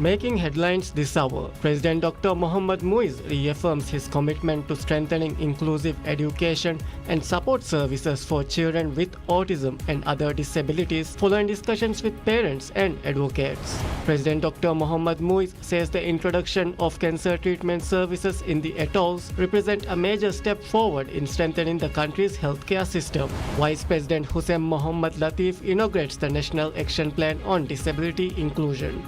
Making headlines this hour, President Dr. Mohammad Muiz reaffirms his commitment to strengthening inclusive education and support services for children with autism and other disabilities following discussions with parents and advocates. President Dr. Mohammad Muiz says the introduction of cancer treatment services in the atolls represent a major step forward in strengthening the country's healthcare system. Vice President Hussein Mohammad Latif inaugurates the National Action Plan on Disability Inclusion.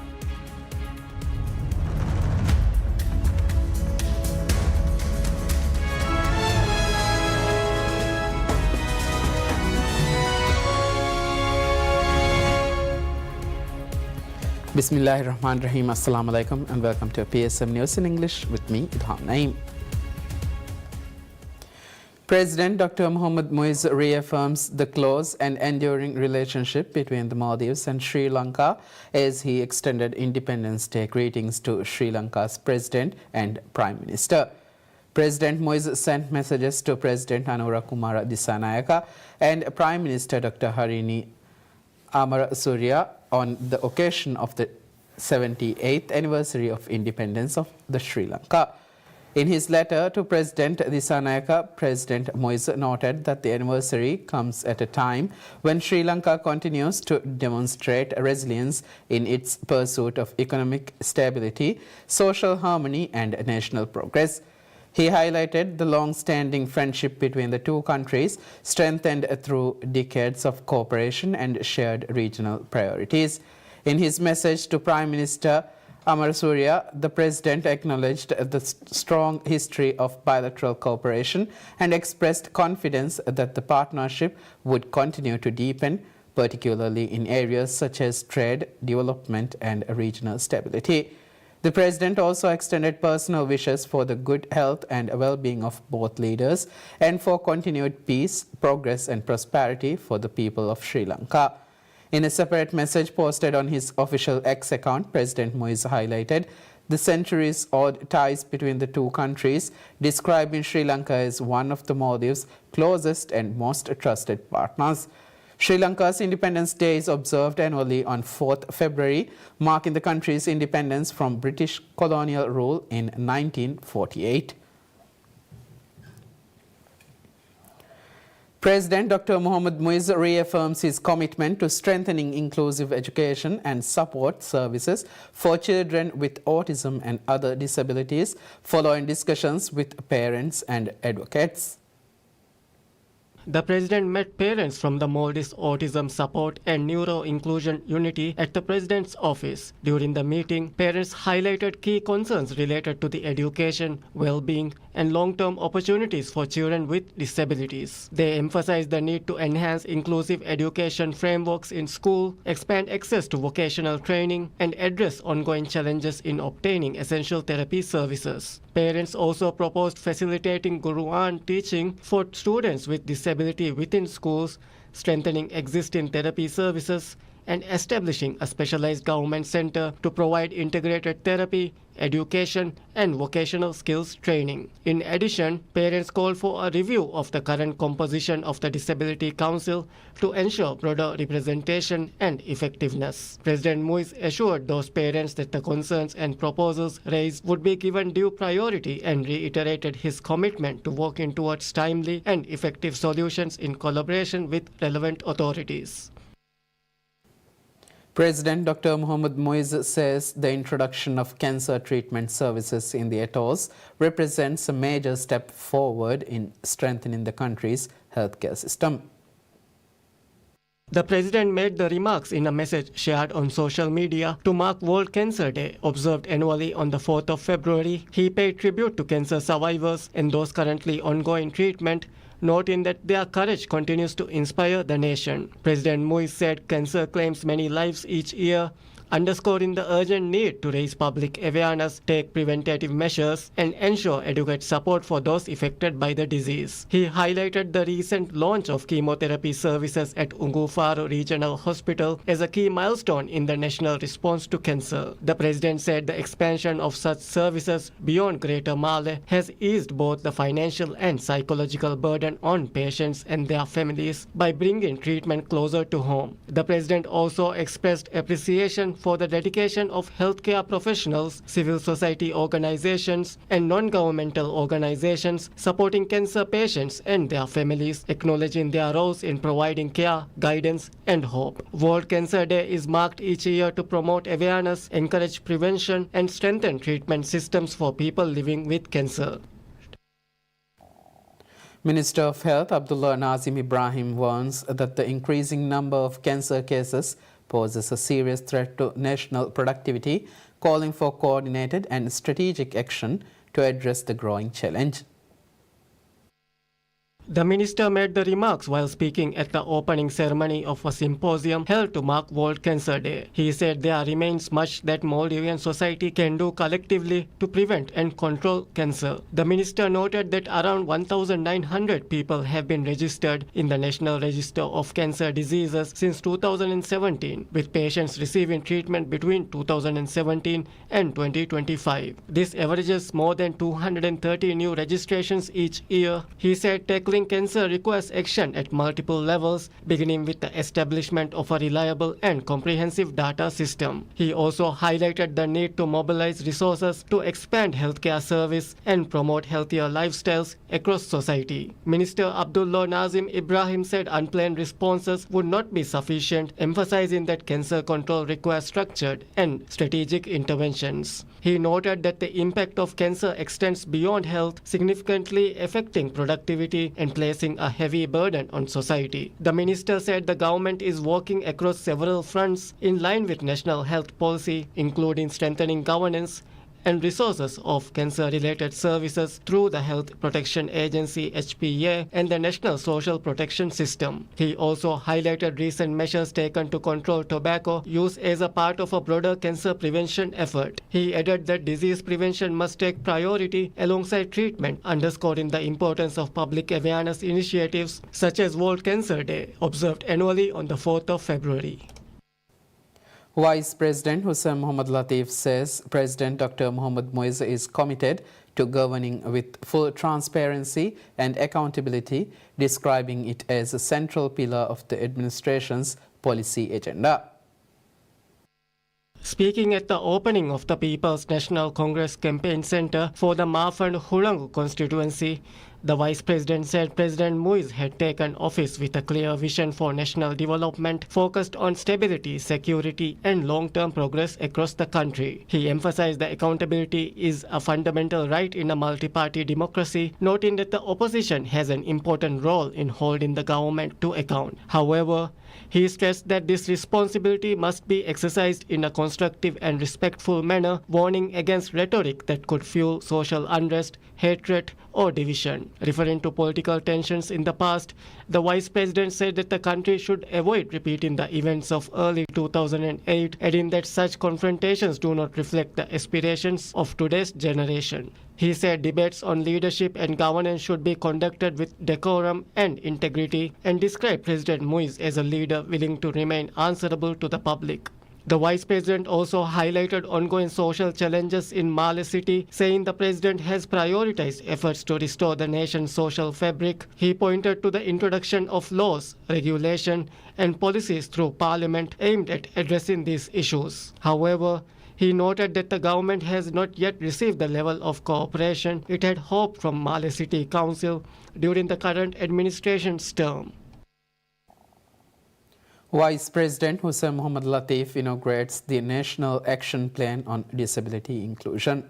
Bismillahirrahmanirrahim. Assalamu alaikum and welcome to PSM News in English with me, Idham Naeem. President Dr. Mohammad Muiz reaffirms the close and enduring relationship between the Maldives and Sri Lanka as he extended Independence Day greetings to Sri Lanka's President and Prime Minister. President Muiz sent messages to President Anura Kumara Dissanayaka and Prime Minister Dr. Harini Amarasuriya on the occasion of the 78th anniversary of independence of the Sri Lanka. In his letter to President Dissanayaka, President Muiz noted that the anniversary comes at a time when Sri Lanka continues to demonstrate resilience in its pursuit of economic stability, social harmony and national progress. He highlighted the long-standing friendship between the two countries, strengthened through decades of cooperation and shared regional priorities. In his message to Prime Minister Amarasuriya, the President acknowledged the strong history of bilateral cooperation and expressed confidence that the partnership would continue to deepen, particularly in areas such as trade, development and regional stability. The President also extended personal wishes for the good health and well-being of both leaders and for continued peace, progress and prosperity for the people of Sri Lanka. In a separate message posted on his official X account, President Muiz highlighted the centuries-old ties between the two countries, describing Sri Lanka as one of the Maldives' closest and most trusted partners. Sri Lanka's Independence Day is observed annually on 4th February, marking the country's independence from British colonial rule in 1948. President Dr. Mohammad Muiz reaffirms his commitment to strengthening inclusive education and support services for children with autism and other disabilities following discussions with parents and advocates. The President met parents from the Maldives Autism Support and Neuro-Inclusion Unity at the President's office. During the meeting, parents highlighted key concerns related to the education, well-being, and long-term opportunities for children with disabilities. They emphasized the need to enhance inclusive education frameworks in school, expand access to vocational training, and address ongoing challenges in obtaining essential therapy services. Parents also proposed facilitating Quran teaching for students with disability within schools, strengthening existing therapy services, and establishing a specialized government center to provide integrated therapy, education, and vocational skills training. In addition, parents called for a review of the current composition of the Disability Council to ensure broader representation and effectiveness. President Muiz assured those parents that the concerns and proposals raised would be given due priority and reiterated his commitment to working towards timely and effective solutions in collaboration with relevant authorities. President Dr. Mohammad Muiz says the introduction of cancer treatment services in the atolls represents a major step forward in strengthening the country's healthcare system. The President made the remarks in a message shared on social media to mark World Cancer Day, observed annually on the 4th of February. He paid tribute to cancer survivors and those currently ongoing treatment, noting that their courage continues to inspire the nation. President Muiz said cancer claims many lives each year, underscoring the urgent need to raise public awareness, take preventative measures, and ensure adequate support for those affected by the disease. He highlighted the recent launch of chemotherapy services at Ungu Faro Regional Hospital as a key milestone in the national response to cancer. The President said the expansion of such services beyond Greater Malé has eased both the financial and psychological burden on patients and their families by bringing treatment closer to home. The President also expressed appreciation for the dedication of healthcare professionals, civil society organizations, and non-governmental organizations supporting cancer patients and their families, acknowledging their roles in providing care, guidance, and hope. World Cancer Day is marked each year to promote awareness, encourage prevention, and strengthen treatment systems for people living with cancer. Minister of Health Abdullah Nazim Ibrahim warns that the increasing number of cancer cases poses a serious threat to national productivity, calling for coordinated and strategic action to address the growing challenge. The minister made the remarks while speaking at the opening ceremony of a symposium held to mark World Cancer Day. He said there remains much that Maldivian society can do collectively to prevent and control cancer. The minister noted that around 1,900 people have been registered in the National Register of Cancer Diseases since 2017, with patients receiving treatment between 2017 and 2025. This averages more than 230 new registrations each year. He said tackling cancer requires action at multiple levels, beginning with the establishment of a reliable and comprehensive data system. He also highlighted the need to mobilize resources to expand healthcare service and promote healthier lifestyles across society. Minister Abdullah Nazim Ibrahim said unplanned responses would not be sufficient, emphasizing that cancer control requires structured and strategic interventions. He noted that the impact of cancer extends beyond health, significantly affecting productivity and placing a heavy burden on society. The minister said the government is working across several fronts in line with national health policy, including strengthening governance and resources of cancer-related services through the Health Protection Agency HPA and the National Social Protection System. He also highlighted recent measures taken to control tobacco use as a part of a broader cancer prevention effort. He added that disease prevention must take priority alongside treatment, underscoring the importance of public awareness initiatives such as World Cancer Day, observed annually on the 4th of February. Vice President Hussein Mohammad Latif says President Dr. Mohammad Moise is committed to governing with full transparency and accountability, describing it as a central pillar of the administration's policy agenda. Speaking at the opening of the People's National Congress Campaign Center for the Mafand Hulangu constituency, the Vice President said President Moise had taken office with a clear vision for national development focused on stability, security, and long-term progress across the country. He emphasized that accountability is a fundamental right in a multi-party democracy, noting that the opposition has an important role in holding the government to account. However, he stressed that this responsibility must be exercised in a constructive and respectful manner, warning against rhetoric that could fuel social unrest, hatred, or division. Referring to political tensions in the past, the Vice President said that the country should avoid repeating the events of early 2008, adding that such confrontations do not reflect the aspirations of today's generation. He said debates on leadership and governance should be conducted with decorum and integrity, and described President Moise as a leader willing to remain answerable to the public. The Vice President also highlighted ongoing social challenges in Male City, saying the President has prioritized efforts to restore the nation's social fabric. He pointed to the introduction of laws, regulation, and policies through Parliament aimed at addressing these issues. However, he noted that the government has not yet received the level of cooperation it had hoped from Male City Council during the current administration's term. Vice President Hussein Mohammad Latif inaugurates the National Action Plan on Disability Inclusion.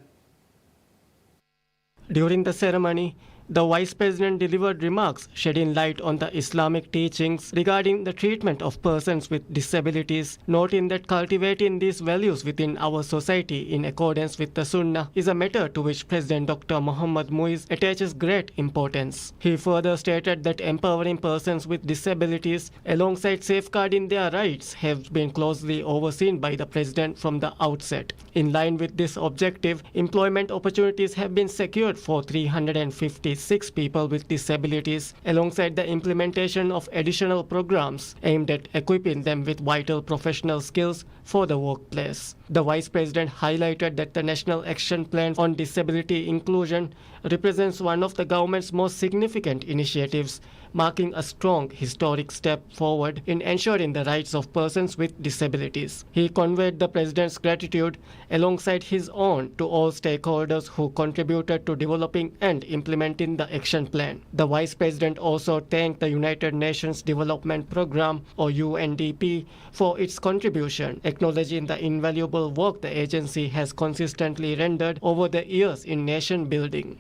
During the ceremony, the Vice President delivered remarks shedding light on the Islamic teachings regarding the treatment of persons with disabilities, noting that cultivating these values within our society in accordance with the Sunnah is a matter to which President Dr. Mohammad Moise attaches great importance. He further stated that empowering persons with disabilities alongside safeguarding their rights have been closely overseen by the President from the outset. In line with this objective, employment opportunities have been secured for 356 people with disabilities, alongside the implementation of additional programs aimed at equipping them with vital professional skills for the workplace. The Vice President highlighted that the National Action Plan on Disability Inclusion represents one of the government's most significant initiatives, marking a strong historic step forward in ensuring the rights of persons with disabilities. He conveyed the President's gratitude alongside his own to all stakeholders who contributed to developing and implementing the action plan. The Vice President also thanked the United Nations Development Programme, or UNDP, for its contribution, acknowledging the invaluable work the agency has consistently rendered over the years in nation building.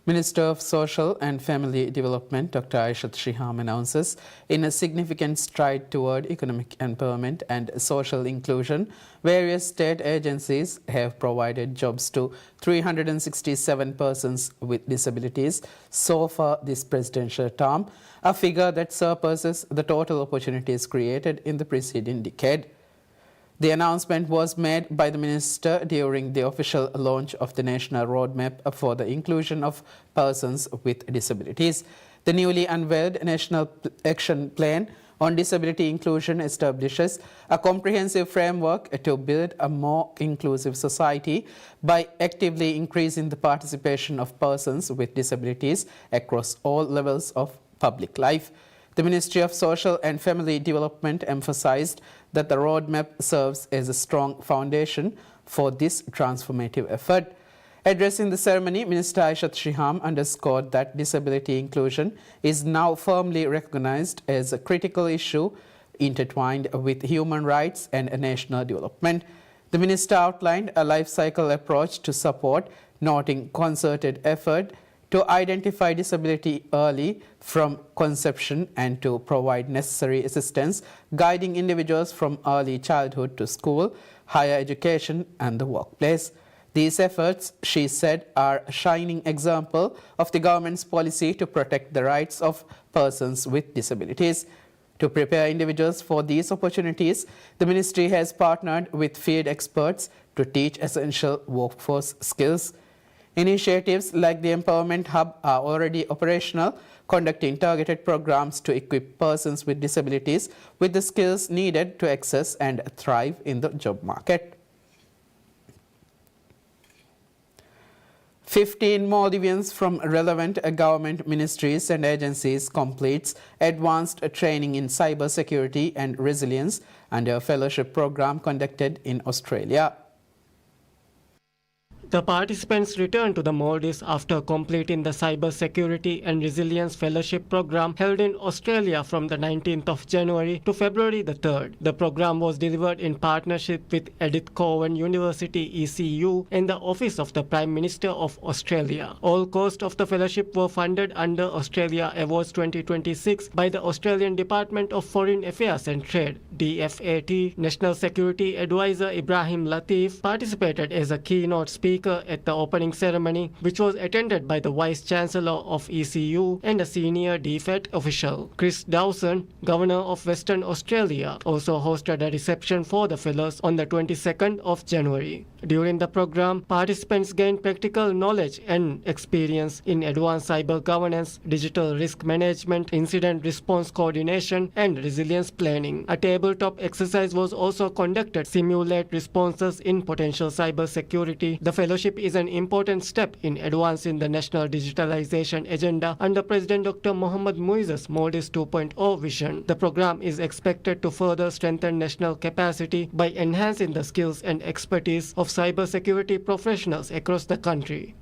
Minister of Social and Family Development Dr. Aishat Shiham announces in a significant stride toward economic empowerment and social inclusion, various state agencies have provided jobs to 367 persons with disabilities so far this presidential term, a figure that surpasses the total opportunities created in the preceding decade. The announcement was made by the minister during the official launch of the National Roadmap for the Inclusion of Persons with Disabilities. The newly unveiled National Action Plan on Disability Inclusion establishes a comprehensive framework to build a more inclusive society by actively increasing the participation of persons with disabilities across all levels of public life. The Ministry of Social and Family Development emphasized that the roadmap serves as a strong foundation for this transformative effort. Addressing the ceremony, Minister Aishat Shiham underscored that disability inclusion is now firmly recognized as a critical issue intertwined with human rights and national development. The minister outlined a life cycle approach to support, noting concerted effort to identify disability early from conception and to provide necessary assistance, guiding individuals from early childhood to school, higher education and the workplace. These efforts, she said, are a shining example of the government's policy to protect the rights of persons with disabilities. To prepare individuals for these opportunities, the ministry has partnered with field experts to teach essential workforce skills. Initiatives like the Empowerment Hub are already operational, conducting targeted programs to equip persons with disabilities with the skills needed to access and thrive in the job market. 15 Maldivians from relevant government ministries and agencies completes advanced training in cybersecurity and resilience under a fellowship program conducted in Australia. The participants returned to the Maldives after completing the Cybersecurity and Resilience Fellowship Program held in Australia from the 19th of January to February the 3rd. The program was delivered in partnership with Edith Cowan University ECU and the Office of the Prime Minister of Australia. All costs of the fellowship were funded under Australia Awards 2026 by the Australian Department of Foreign Affairs and Trade, DFAT. National Security Advisor Ibrahim Latif participated as a keynote speaker at the opening ceremony, which was attended by the Vice Chancellor of ECU and a senior DFAT official. Chris Dawson, Governor of Western Australia, also hosted a reception for the fellows on the 22nd of January. During the program, participants gained practical knowledge and experience in advanced cyber governance, digital risk management, incident response coordination, and resilience planning. A tabletop exercise was also conducted to simulate responses in potential cyber security. The fellowship is an important step in advancing the national digitalization agenda under President Dr. Mohammad Muiz's Maldives 2.0 vision. The program is expected to further strengthen national capacity by enhancing the skills and expertise of cybersecurity professionals across the country.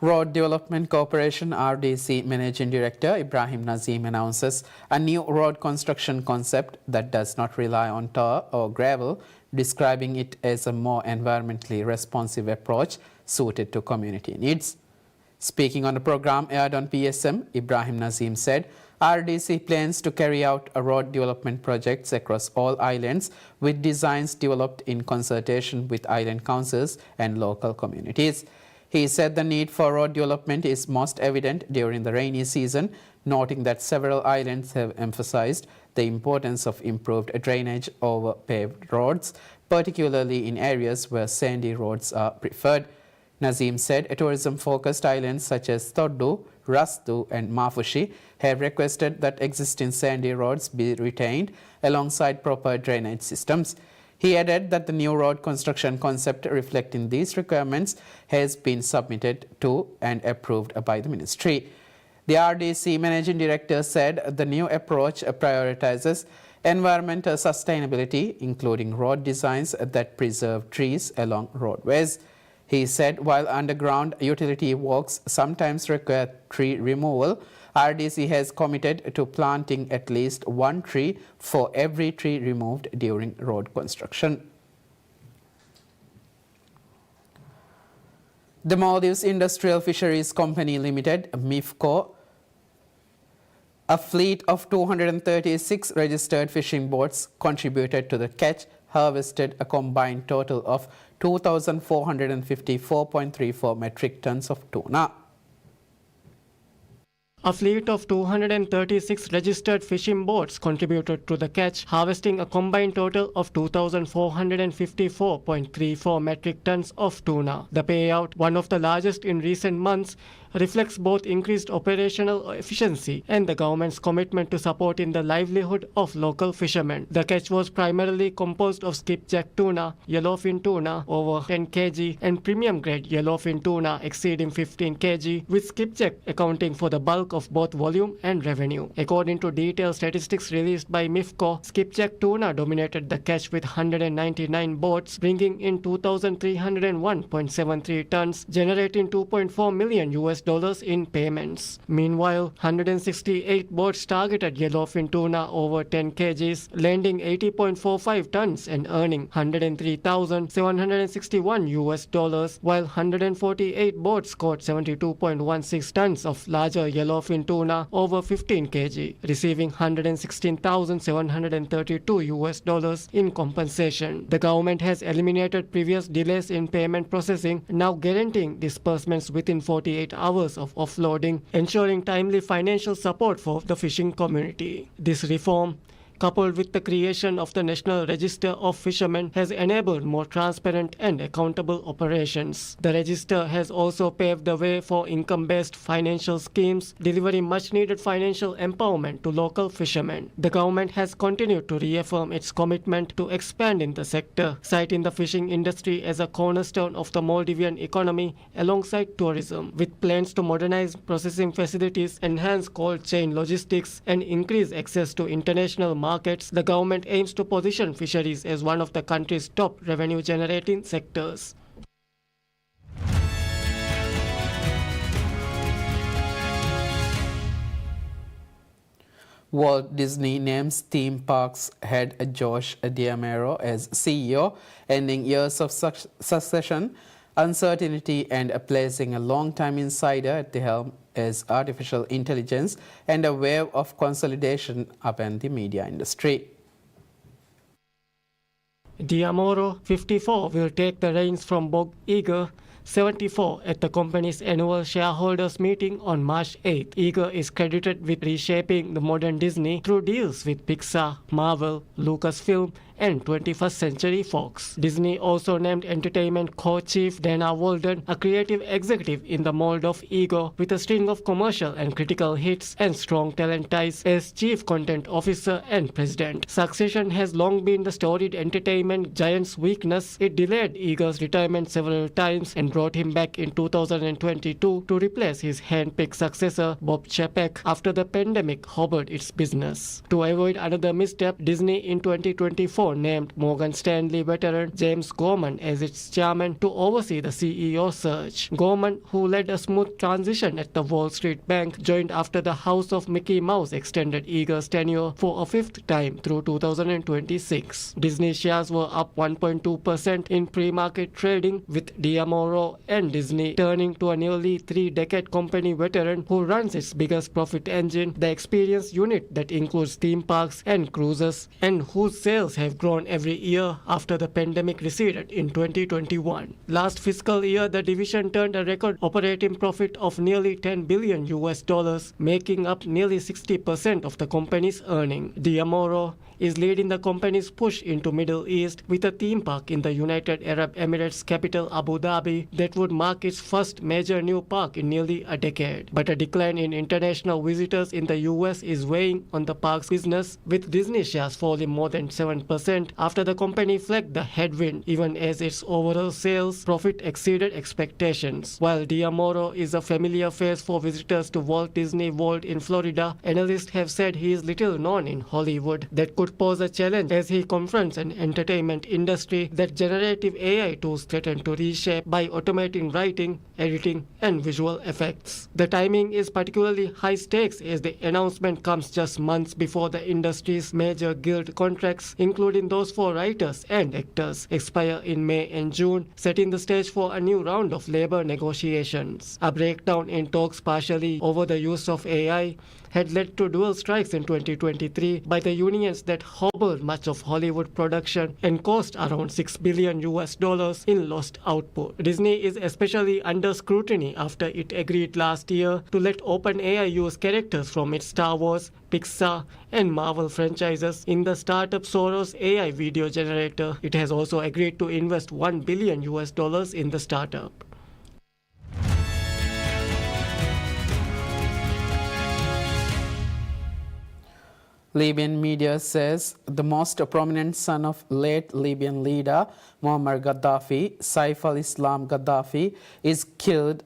Road Development Corporation RDC Managing Director Ibrahim Nazim announces a new road construction concept that does not rely on tar or gravel, describing it as a more environmentally responsive approach suited to community needs. Speaking on the program aired on PSM, Ibrahim Nazim said RDC plans to carry out road development projects across all islands with designs developed in consultation with island councils and local communities. He said the need for road development is most evident during the rainy season, noting that several islands have emphasized the importance of improved drainage over paved roads, particularly in areas where sandy roads are preferred. Nazim said tourism-focused islands such as Toddu, Rastu and Mafushi have requested that existing sandy roads be retained alongside proper drainage systems. He added that the new road construction concept reflecting these requirements has been submitted to and approved by the ministry. The RDC Managing Director said the new approach prioritizes environmental sustainability, including road designs that preserve trees along roadways. He said while underground utility works sometimes require tree removal, RDC has committed to planting at least one tree for every tree removed during road construction. The Maldives Industrial Fisheries Company Limited, MIFCO, a fleet of 236 registered fishing boats contributed to the catch, harvested a combined total of 2,454.34 metric tons of tuna. A fleet of 236 registered fishing boats contributed to the catch, harvesting a combined total of 2,454.34 metric tons of tuna. The payout, one of the largest in recent months, reflects both increased operational efficiency and the government's commitment to supporting the livelihood of local fishermen. The catch was primarily composed of skipjack tuna, yellowfin tuna over 10 kg and premium grade yellowfin tuna exceeding 15 kg, with skipjack accounting for the bulk of both volume and revenue. According to detailed statistics released by MIFCO, skipjack tuna dominated the catch with 199 boats, bringing in 2,301.73 tons, generating $2.4 million in payments. Meanwhile, 168 boats targeted yellowfin tuna over 10 kgs, landing 80.45 tons and earning $103,761, while 148 boats caught 72.16 tons of larger yellowfin tuna over 15 kg, receiving $116,732 in compensation. The government has eliminated previous delays in payment processing, now guaranteeing disbursements within 48 hours of offloading, ensuring timely financial support for the fishing community. This reform, coupled with the creation of the National Register of Fishermen, has enabled more transparent and accountable operations. The register has also paved the way for income-based financial schemes, delivering much-needed financial empowerment to local fishermen. The government has continued to reaffirm its commitment to expanding the sector, citing the fishing industry as a cornerstone of the Maldivian economy alongside tourism. With plans to modernize processing facilities, enhance cold chain logistics, and increase access to international markets, the government aims to position fisheries as one of the country's top revenue-generating sectors. Walt Disney names theme parks head Josh D'Amaro as CEO, ending years of succession, uncertainty, and placing a long-time insider at the helm as artificial intelligence and a wave of consolidation upon the media industry. D'Amaro, 54, will take the reins from Bob Iger, 74, at the company's annual shareholders meeting on March 8. Iger is credited with reshaping the modern Disney through deals with Pixar, Marvel, Lucasfilm, and 21st Century Fox. Disney also named entertainment co-chief Dana Walden, a creative executive in the mold of Iger, with a string of commercial and critical hits and strong talent ties, as chief content officer and president. Succession has long been the storied entertainment giant's weakness. It delayed Iger's retirement several times and brought him back in 2022 to replace his hand-picked successor, Bob Chapek, after the pandemic hobbled its business. To avoid another misstep, Disney in 2024 named Morgan Stanley veteran James Gorman as its chairman to oversee the CEO search. Gorman, who led a smooth transition at the Wall Street Bank, joined after the House of Mickey Mouse extended Iger's tenure for a fifth time through 2026. Disney shares were up 1.2% in pre-market trading, with D'Amaro and Disney turning to a nearly three-decade company veteran who runs its biggest profit engine, the experience unit that includes theme parks and cruises, and whose sales have have grown every year after the pandemic receded in 2021. Last fiscal year, the division turned a record operating profit of nearly $10 billion US, making up nearly 60% of the company's earning. Diamoro is leading the company's push into Middle East with a theme park in the United Arab Emirates capital Abu Dhabi that would mark its first major new park in nearly a decade. But a decline in international visitors in the US is weighing on the park's business, with Disney shares falling more than 7% after the company flagged the headwind, even as its overall sales profit exceeded expectations. While Diamoro is a familiar face for visitors to Walt Disney World in Florida, analysts have said he is little known in Hollywood. That could pose a challenge as he confronts an entertainment industry that generative AI tools threaten to reshape by automating writing, editing, and visual effects. The timing is particularly high stakes as the announcement comes just months before the industry's major guild contracts, including those for writers and actors, expire in May and June, setting the stage for a new round of labor negotiations. A breakdown in talks partially over the use of AI had led to dual strikes in 2023 by the unions that hobbled much of Hollywood production and cost around $6 billion in lost output. Disney is especially under scrutiny after it agreed last year to let OpenAI use characters from its Star Wars, Pixar, and Marvel franchises in the startup Soros AI video generator. It has also agreed to invest $1 billion in the startup. Libyan media says the most prominent son of late Libyan leader Muammar Gaddafi, Saif al-Islam Gaddafi, is killed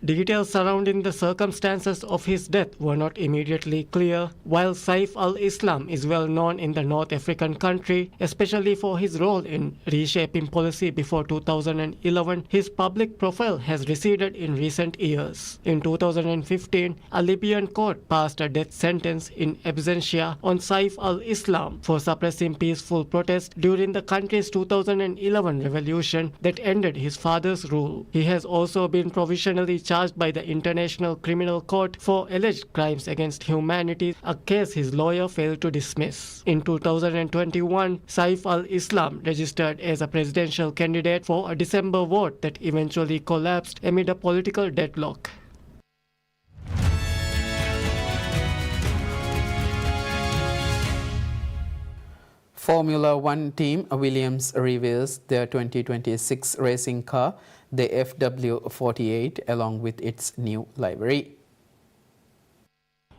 Details surrounding the circumstances of his death were not immediately clear. While Saif al-Islam is well known in the North African country, especially for his role in reshaping policy before 2011, his public profile has receded in recent years. In 2015, a Libyan court passed a death sentence in absentia on Saif al-Islam for suppressing peaceful protest during the country's 2011 revolution that ended his father's rule. He has also been provisionally charged by the International Criminal Court for alleged crimes against humanity, a case his lawyer failed to dismiss. In 2021, Saif al-Islam registered as a presidential candidate for a December vote that eventually collapsed amid a political deadlock. Formula One team Williams reveals their 2026 racing car, the FW48, along with its new livery.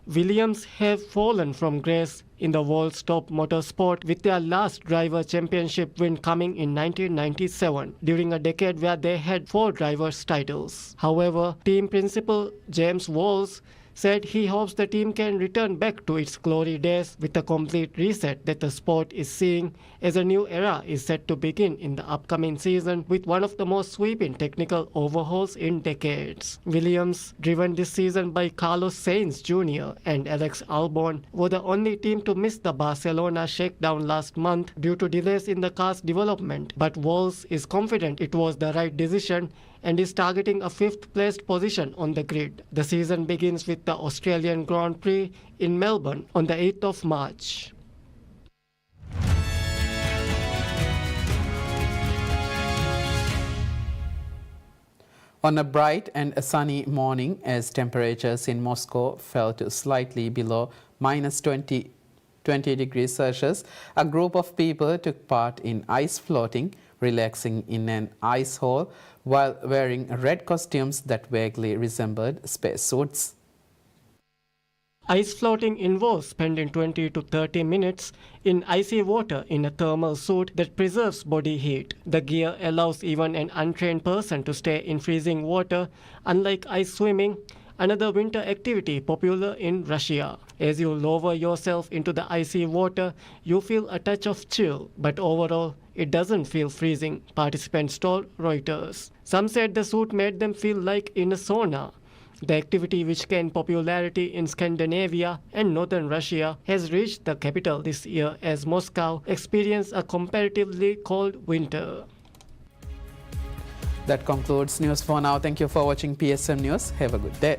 Williams have fallen from grace in the world's top motorsport, with their last driver championship win coming in 1997, during a decade where they had 4 drivers' titles. However, team principal James Walls said he hopes the team can return back to its glory days with a complete reset that the sport is seeing, as a new era is set to begin in the upcoming season with one of the most sweeping technical overhauls in decades. Williams, driven this season by Carlos Sainz Jr. and Alex Albon, were the only team to miss the Barcelona shakedown last month due to delays in the car's development, but Walls is confident it was the right decision and is targeting a 5th-placed position on the grid. The season begins with the Australian Grand Prix in Melbourne on the 8th of March. On a bright and a sunny morning, as temperatures in Moscow fell to slightly below minus 20 degrees Celsius, a group of people took part in ice floating, relaxing in an ice hole while wearing red costumes that vaguely resembled spacesuits. Ice floating involves spending 20 to 30 minutes in icy water in a thermal suit that preserves body heat. The gear allows even an untrained person to stay in freezing water, unlike ice swimming, another winter activity popular in Russia. As you lower yourself into the icy water, you feel a touch of chill, but overall, it doesn't feel freezing, participants told Reuters. Some said the suit made them feel like in a sauna. The activity, which gained popularity in Scandinavia and northern Russia, has reached the capital this year as Moscow experienced a comparatively cold winter. That concludes news for now. Thank you for watching PSM News. Have a good day.